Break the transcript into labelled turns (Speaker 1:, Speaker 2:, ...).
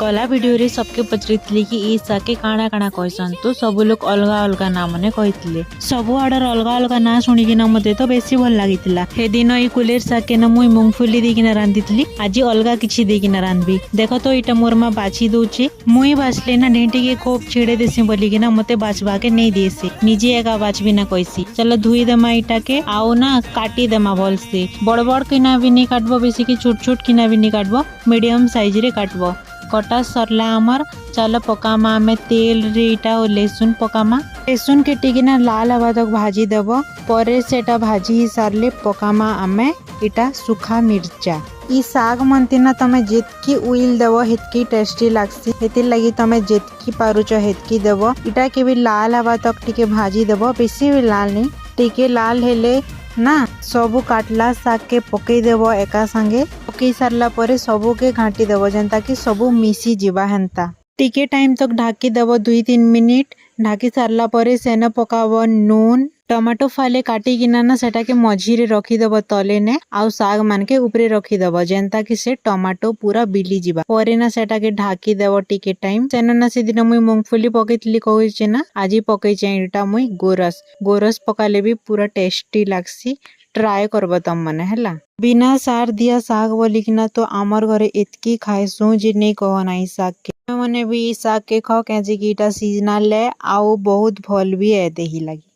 Speaker 1: गला वीडियो रे सबके पचरी कि ई शाग के काଣା काଣା कहसन तो सब लोग अलग अलग ना मने कहितले सब आडर अलग अलग ना सुनी कि ना मते तो बेसी भल लागितला हे दिन ई कुलेर शाग के ना मुई मूंगफली दे कि ना रांधितली आज अलग किछि दे कि ना रांधबी देखो तो इटा मोर मा बाची दोचे मुई बाचले ना ढेंटी के खूब छिड़े देसी बोली कि ना मते बाचबा के नहीं देसी निजे एका बाचबी ना कहसी चलो धुई देमा इटा के आउ ना काटी देमा भल से बड़ बड़ किना भी नहीं काटबो बेसी कि छोट छोट किना भी नहीं काटबो मीडियम साइज रे काटबो कटा सरला आमर चलो पकामा आमे तेल रे इटा और लहसुन पकामा लहसुन के टिकिना लाल हवा तक भाजी देव परे सेटा भाजी ही सारले पकामा आमे इटा सुखा मिर्चा ई साग मनती ना तमे जेतकी उइल देव हेतकी टेस्टी लागसी हेतिर लगी तमे जेतकी पारुच हेतकी देव इटा के भी लाल हवा तक टिके भाजी देव बेसी भी लाल नहीं टिके लाल हेले ना सबू काटला साग के पकई देव एका संगे पकई सारला परे सबू के घाटी देव जेंता कि सबू मिसी जीवा हेंता टिके टाइम तक ढाकी देव 2-3 मिनिट ढाकी सारला परे सेन पकाव नून टमाटो फाले काटी किना ना सेटा के मझी रे रखी देव तले ने आउ साग मान के ऊपरे रखी देव जेंता कि से टमाटो पूरा बिली जीवा परे ना सेटा के ढाकी देव टिके टाइम सेन ना से दिन मुई मूंगफली पकईतली कहूचे ना आजी पकईचे एटा मुई गोरस पकाले भी पूरा टेस्टी लागसी ट्राए करब तम मने हैला बिना सार दिया साग बोली कि ना तो आमर घरे एतकी खाएसु जे नहीं कह ना साग के मने भी साग के खाओ कैसे कि इटा सीजनल है आउ बहुत भल भी है देही लगी।